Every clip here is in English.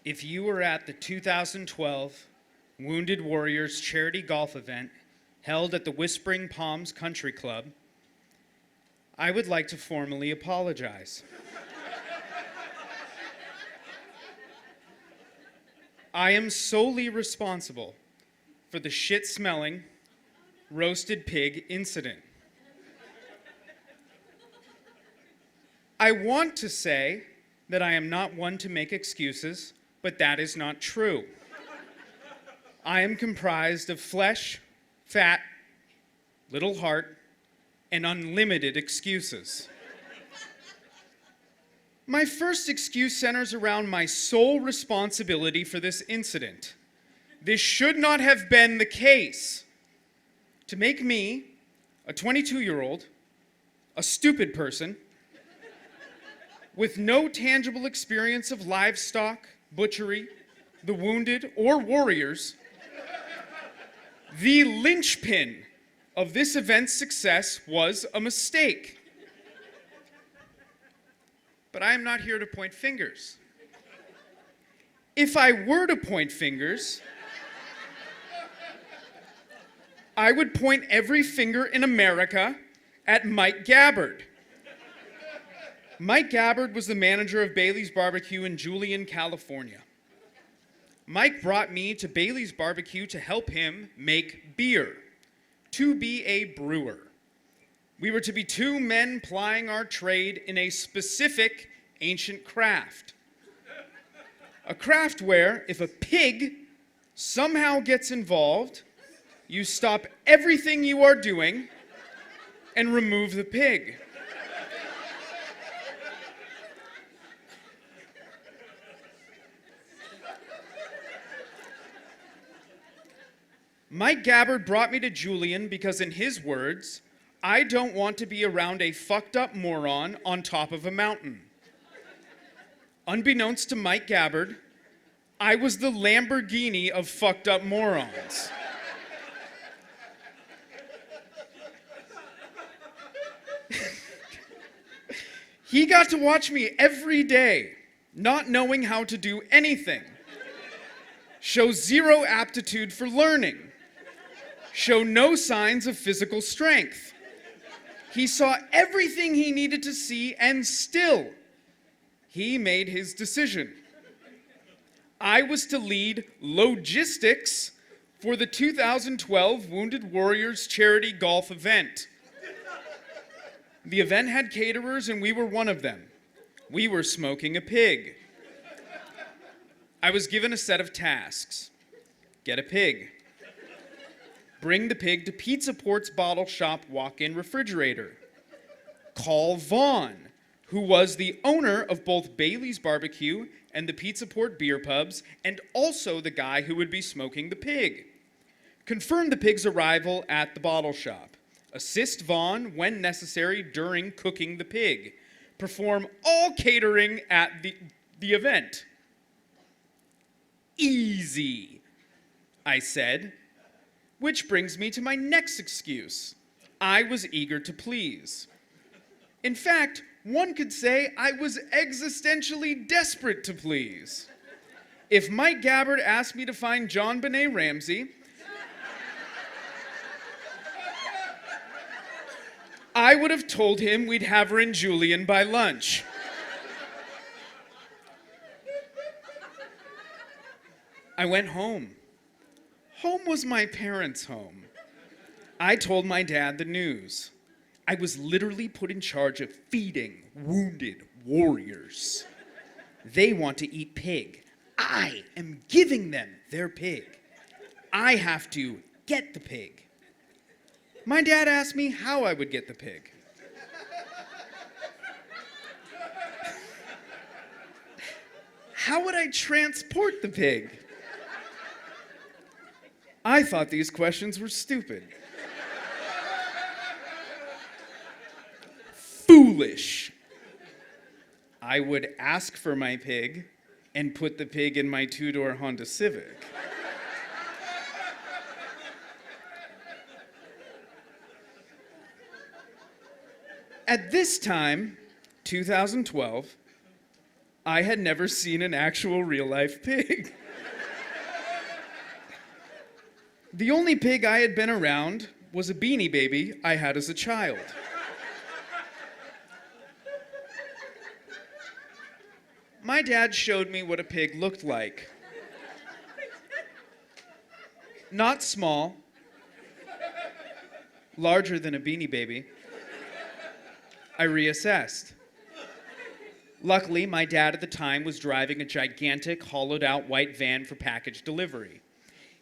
If you were at the 2012 Wounded Warriors charity golf event held at the Whispering Palms Country Club, I would like to formally apologize. I am solely responsible for the shit-smelling, roasted pig incident. I want to say that I am not one to make excuses, but that is not true. I am comprised of flesh, fat, little heart, and unlimited excuses. My first excuse centers around my sole responsibility for this incident. This should not have been the case. To make me, a 22-year-old, a stupid person, with no tangible experience of livestock, butchery, the wounded, or warriors, the linchpin of this event's success was a mistake. But I am not here to point fingers. If I were to point fingers, I would point every finger in America at Mike Gabbard. Mike Gabbard was the manager of Bailey's Barbecue in Julian, California. Mike brought me to Bailey's Barbecue to help him make beer, to be a brewer. We were to be two men plying our trade in a specific ancient craft. A craft where, if a pig somehow gets involved, you stop everything you are doing and remove the pig. Mike Gabbard brought me to Julian because, in his words, I don't want to be around a fucked up moron on top of a mountain. Unbeknownst to Mike Gabbard, I was the Lamborghini of fucked up morons. He got to watch me every day, not knowing how to do anything. Show zero aptitude for learning. Show no signs of physical strength. He saw everything he needed to see, and still, he made his decision. I was to lead logistics for the 2012 Wounded Warriors charity golf event. The event had caterers, and we were one of them. We were smoking a pig. I was given a set of tasks. Get a pig. Bring the pig to Pizza Port's bottle shop walk-in refrigerator. Call Vaughn, who was the owner of both Bailey's Barbecue and the Pizza Port beer pubs, and also the guy who would be smoking the pig. Confirm the pig's arrival at the bottle shop. Assist Vaughn when necessary during cooking the pig. Perform all catering at the event. Easy, I said. Which brings me to my next excuse. I was eager to please. In fact, one could say I was existentially desperate to please. If Mike Gabbard asked me to find John Benet Ramsey, I would have told him we'd have her in Julian by lunch. I went home. Home was my parents' home. I told my dad the news. I was literally put in charge of feeding wounded warriors. They want to eat pig. I am giving them their pig. I have to get the pig. My dad asked me how I would get the pig. How would I transport the pig? I thought these questions were stupid. Foolish. I would ask for my pig and put the pig in my two-door Honda Civic. At this time, 2012, I had never seen an actual real-life pig. The only pig I had been around was a Beanie Baby I had as a child. My dad showed me what a pig looked like. Not small, larger than a Beanie Baby. I reassessed. Luckily, my dad at the time was driving a gigantic, hollowed-out white van for package delivery.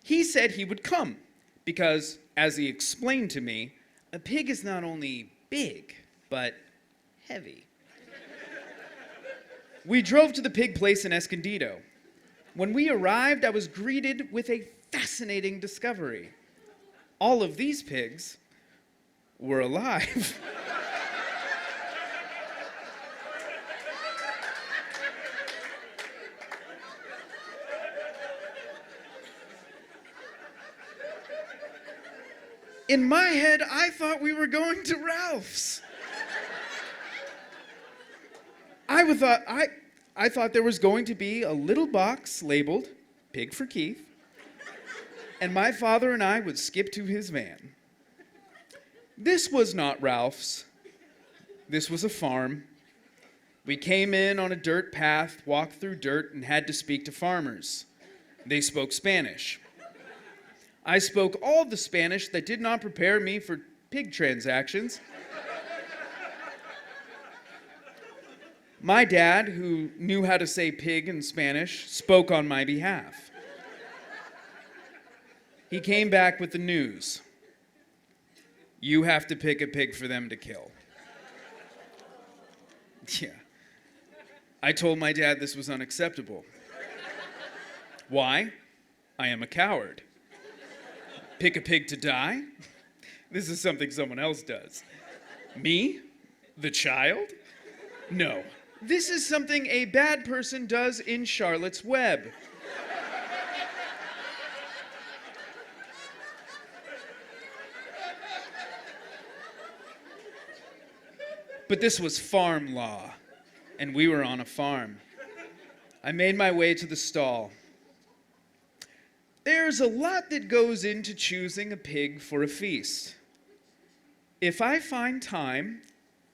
He said he would come because, as he explained to me, a pig is not only big, but heavy. We drove to the pig place in Escondido. When we arrived, I was greeted with a fascinating discovery. All of these pigs were alive. In my head, I thought we were going to Ralph's. I thought there was going to be a little box labeled Pig for Keith, and my father and I would skip to his van. This was not Ralph's. This was a farm. We came in on a dirt path, walked through dirt, and had to speak to farmers. They spoke Spanish. I spoke all the Spanish that did not prepare me for pig transactions. My dad, who knew how to say pig in Spanish, spoke on my behalf. He came back with the news. You have to pick a pig for them to kill. Yeah. I told my dad this was unacceptable. Why? I am a coward. Pick a pig to die? This is something someone else does. Me? The child? No. This is something a bad person does in Charlotte's Web. But this was farm law, and we were on a farm. I made my way to the stall. There's a lot that goes into choosing a pig for a feast. If I find time,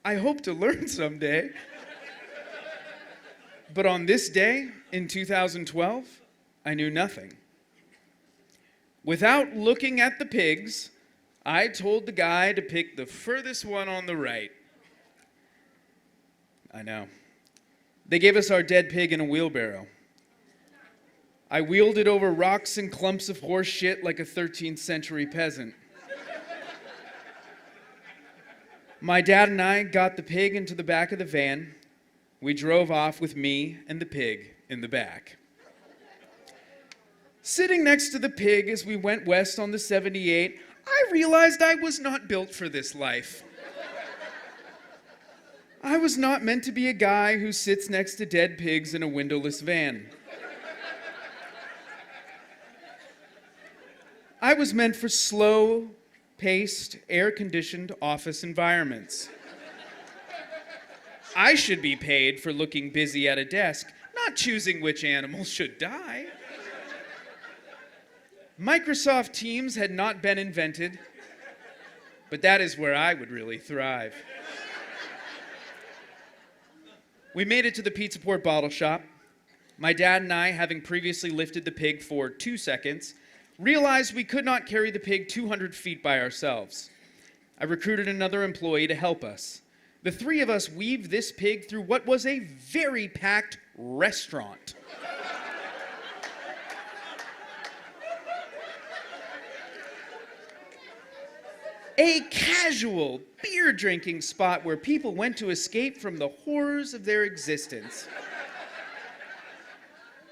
I hope to learn someday. But on this day, in 2012, I knew nothing. Without looking at the pigs, I told the guy to pick the furthest one on the right. I know. They gave us our dead pig in a wheelbarrow. I wheeled it over rocks and clumps of horse shit like a 13th century peasant. My dad and I got the pig into the back of the van. We drove off with me and the pig in the back. Sitting next to the pig as we went west on the 78, I realized I was not built for this life. I was not meant to be a guy who sits next to dead pigs in a windowless van. I was meant for slow-paced, air-conditioned office environments. I should be paid for looking busy at a desk, not choosing which animal should die. Microsoft Teams had not been invented, but that is where I would really thrive. We made it to the Pizza Port bottle shop. My dad and I, having previously lifted the pig for 2 seconds, realized we could not carry the pig 200 feet by ourselves. I recruited another employee to help us. The three of us weaved this pig through what was a very packed restaurant. A casual beer-drinking spot where people went to escape from the horrors of their existence.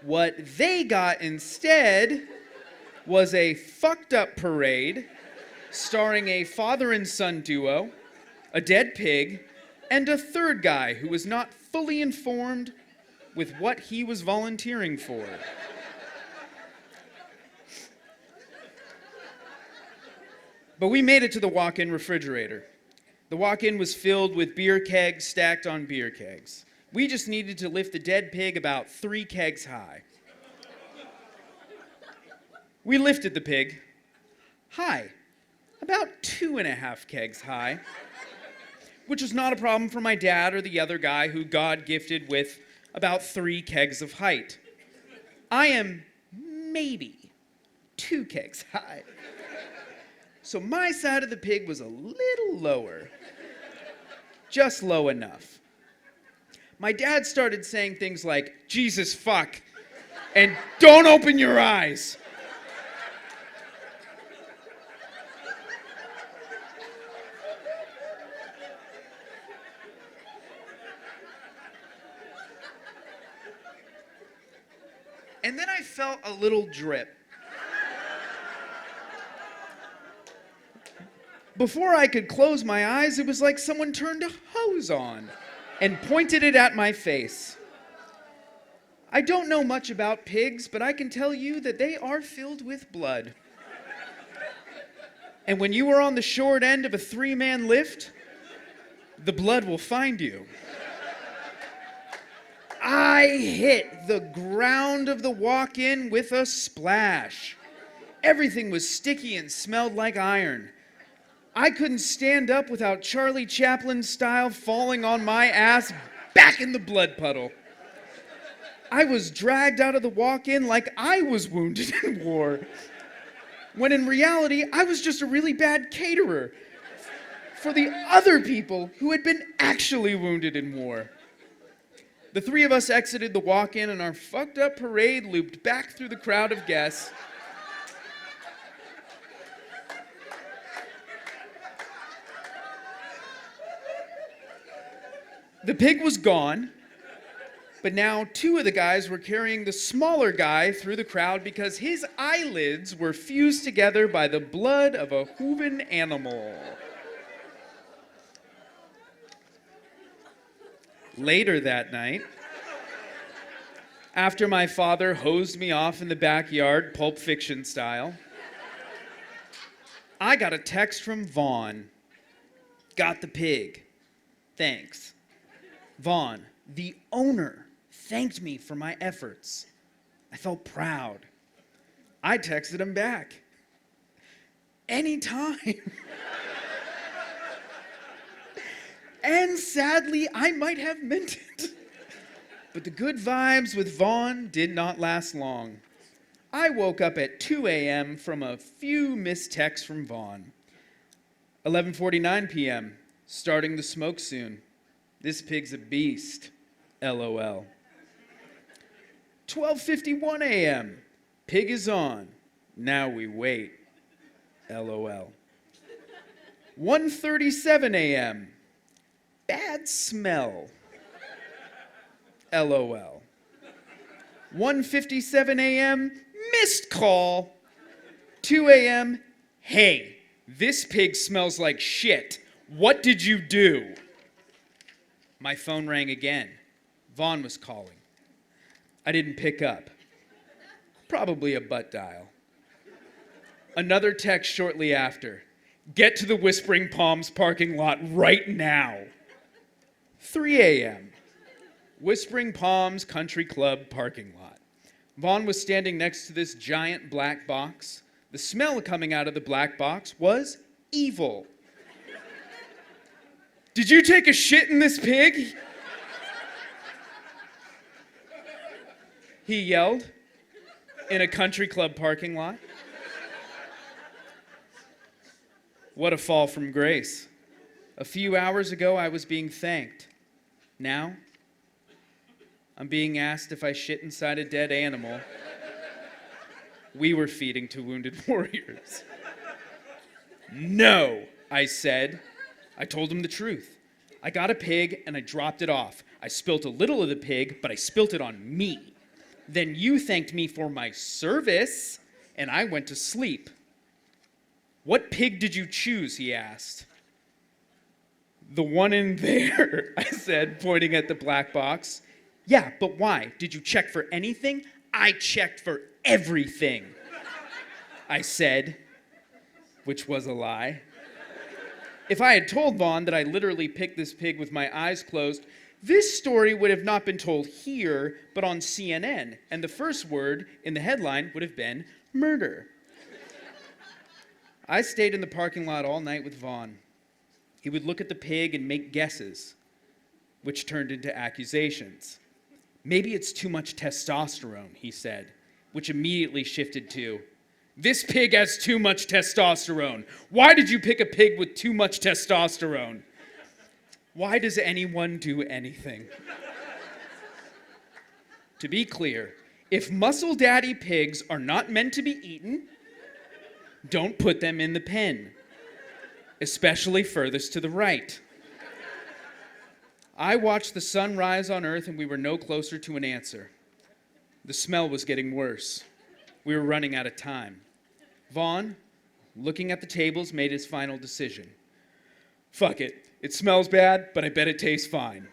What they got instead was a fucked-up parade starring a father and son duo, a dead pig, and a third guy who was not fully informed with what he was volunteering for. But we made it to the walk-in refrigerator. The walk-in was filled with beer kegs stacked on beer kegs. We just needed to lift the dead pig about 3 kegs high. We lifted the pig high, about 2.5 kegs high, which was not a problem for my dad or the other guy who God gifted with about 3 kegs of height. I am maybe 2 kegs high. So my side of the pig was a little lower, just low enough. My dad started saying things like, "Jesus fuck," and "Don't open your eyes." And then I felt a little drip. Before I could close my eyes, it was like someone turned a hose on and pointed it at my face. I don't know much about pigs, but I can tell you that they are filled with blood. And when you are on the short end of a 3-man lift, the blood will find you. I hit the ground of the walk-in with a splash. Everything was sticky and smelled like iron. I couldn't stand up without Charlie Chaplin style falling on my ass back in the blood puddle. I was dragged out of the walk-in like I was wounded in war, when in reality, I was just a really bad caterer for the other people who had been actually wounded in war. The 3 of us exited the walk-in and our fucked up parade looped back through the crowd of guests. The pig was gone, but now 2 of the guys were carrying the smaller guy through the crowd because his eyelids were fused together by the blood of a hooven animal. Later that night, after my father hosed me off in the backyard, Pulp Fiction style, I got a text from Vaughn. "Got the pig. Thanks." Vaughn, the owner, thanked me for my efforts. I felt proud. I texted him back. "Anytime." And sadly, I might have meant it. But the good vibes with Vaughn did not last long. I woke up at 2 a.m. from a few missed texts from Vaughn. 11:49 p.m., starting to smoke soon. This pig's a beast, LOL. 12:51 a.m., pig is on. Now we wait, LOL. 1:37 a.m., bad smell, LOL. 1:57 a.m., missed call. 2 a.m., hey, this pig smells like shit. What did you do? My phone rang again. Vaughn was calling. I didn't pick up. Probably a butt dial. Another text shortly after. Get to the Whispering Palms parking lot right now. 3 a.m. Whispering Palms Country Club parking lot. Vaughn was standing next to this giant black box. The smell coming out of the black box was evil. Did you take a shit in this pig? He yelled in a country club parking lot. What a fall from grace. A few hours ago, I was being thanked. Now, I'm being asked if I shit inside a dead animal we were feeding to wounded warriors. No, I said. I told him the truth. I got a pig and I dropped it off. I spilt a little of the pig, but I spilt it on me. Then you thanked me for my service, and I went to sleep. What pig did you choose, he asked. The one in there, I said, pointing at the black box. Yeah, but why? Did you check for anything? I checked for everything, I said, which was a lie. If I had told Vaughn that I literally picked this pig with my eyes closed, This story would have not been told here, but on CNN, and the first word in the headline would have been murder. I stayed in the parking lot all night with Vaughn. He would look at the pig and make guesses, which turned into accusations. Maybe it's too much testosterone, he said, which immediately shifted to, this pig has too much testosterone. Why did you pick a pig with too much testosterone? Why does anyone do anything? To be clear, if muscle daddy pigs are not meant to be eaten, don't put them in the pen, especially furthest to the right. I watched the sun rise on Earth and we were no closer to an answer. The smell was getting worse. We were running out of time. Vaughn, looking at the tables, made his final decision. Fuck it. It smells bad, but I bet it tastes fine.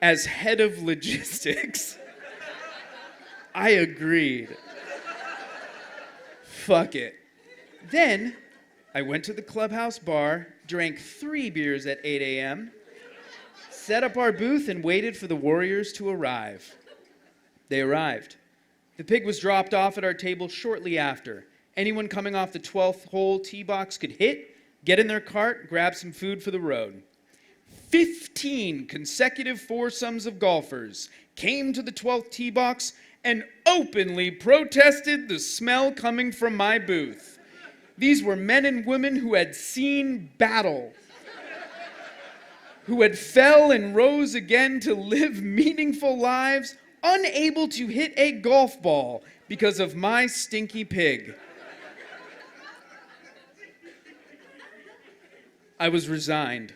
As head of logistics, I agreed. Fuck it. Then, I went to the clubhouse bar, drank 3 beers at 8 a.m., set up our booth, and waited for the Warriors to arrive. They arrived. The pig was dropped off at our table shortly after. Anyone coming off the 12th hole tee box could hit, get in their cart, grab some food for the road. 15 consecutive foursomes of golfers came to the 12th tee box and openly protested the smell coming from my booth. These were men and women who had seen battle, who had fell and rose again to live meaningful lives, unable to hit a golf ball because of my stinky pig. I was resigned,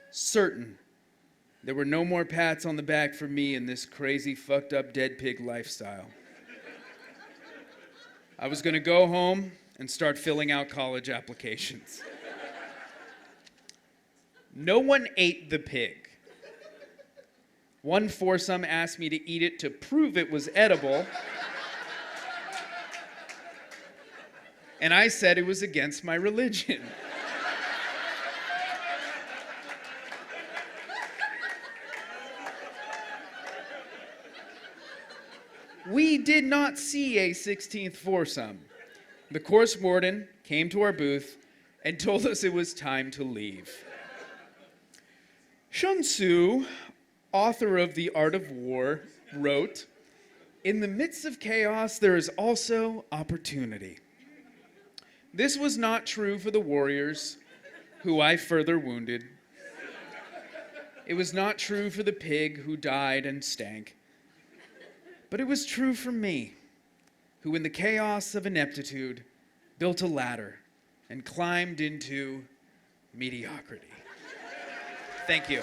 certain there were no more pats on the back for me in this crazy, fucked up dead pig lifestyle. I was going to go home and start filling out college applications. No one ate the pig. One foursome asked me to eat it to prove it was edible, and I said it was against my religion. We did not see a 16th foursome. The course warden came to our booth and told us it was time to leave. Sun Tzu, author of The Art of War, wrote, "In the midst of chaos, there is also opportunity." This was not true for the warriors, who I further wounded. It was not true for the pig who died and stank. But it was true for me, who in the chaos of ineptitude built a ladder and climbed into mediocrity. Thank you.